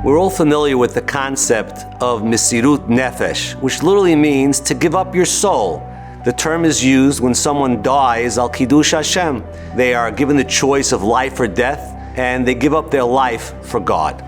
We're all familiar with the concept of Mesirut Nefesh, which literally means to give up your soul. The term is used when someone dies al Kiddush Hashem. They are given the choice of life or death, and they give up their life for God.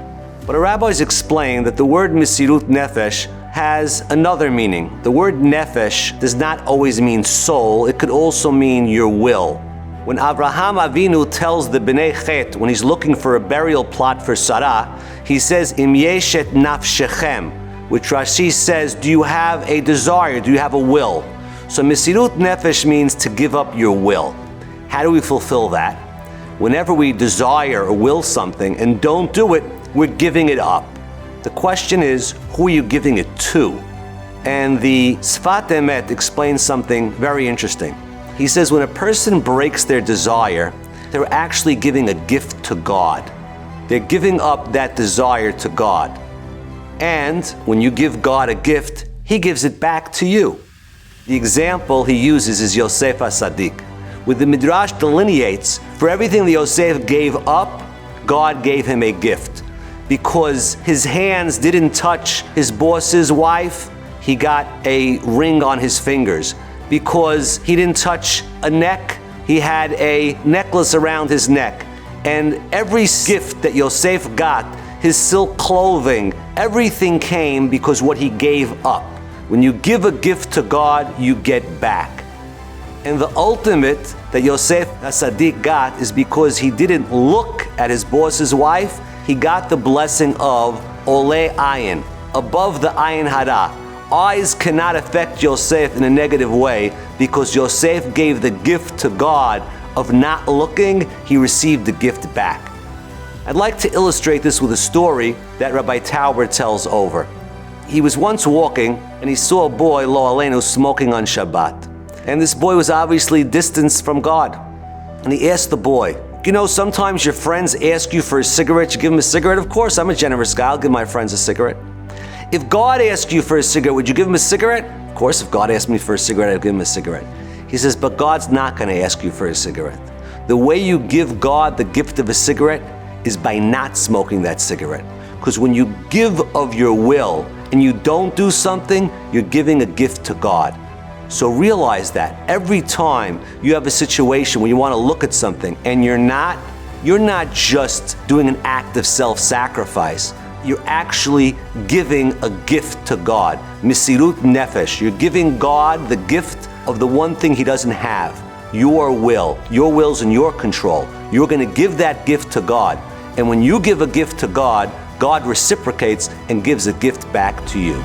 But our rabbis explain that the word Mesirut Nefesh has another meaning. The word Nefesh does not always mean soul, it could also mean your will. When Avraham Avinu tells the Bnei Chet, when he's looking for a burial plot for Sarah, he says, Im yeshet nafshechem, which Rashi says, do you have a desire, do you have a will? So Mesirut Nefesh means to give up your will. How do we fulfill that? Whenever we desire or will something and don't do it, we're giving it up. The question is, who are you giving it to? And the Sfat Emet explains something very interesting. He says when a person breaks their desire, they're actually giving a gift to God. They're giving up that desire to God. And when you give God a gift, He gives it back to you. The example he uses is Yosef HaSadik, where the Midrash delineates, for everything that Yosef gave up, God gave him a gift. Because his hands didn't touch his boss's wife, he got a ring on his fingers. Because he didn't touch a neck, he had a necklace around his neck. And every gift that Yosef got, his silk clothing, everything came because what he gave up. When you give a gift to God, you get back. And the ultimate that Yosef HaSadik got is because he didn't look at his boss's wife, he got the blessing of Oleh Ayin, above the Ayin Hara. Eyes cannot affect Yosef in a negative way because Yosef gave the gift to God of not looking, he received the gift back. I'd like to illustrate this with a story that Rabbi Tauber tells over. He was once walking and he saw a boy, Lo Aleinu, smoking on Shabbat. And this boy was obviously distanced from God. And he asked the boy, you know, sometimes your friends ask you for a cigarette, you give them a cigarette? Of course, I'm a generous guy, I'll give my friends a cigarette. If God asked you for a cigarette, would you give him a cigarette? Of course, if God asked me for a cigarette, I'd give him a cigarette. He says, but God's not going to ask you for a cigarette. The way you give God the gift of a cigarette is by not smoking that cigarette. Because when you give of your will and you don't do something, you're giving a gift to God. So realize that every time you have a situation where you want to look at something and you're not just doing an act of self-sacrifice. You're actually giving a gift to God. Mesirut Nefesh. You're giving God the gift of the one thing He doesn't have. Your will. Your will's in your control. You're going to give that gift to God. And when you give a gift to God, God reciprocates and gives a gift back to you.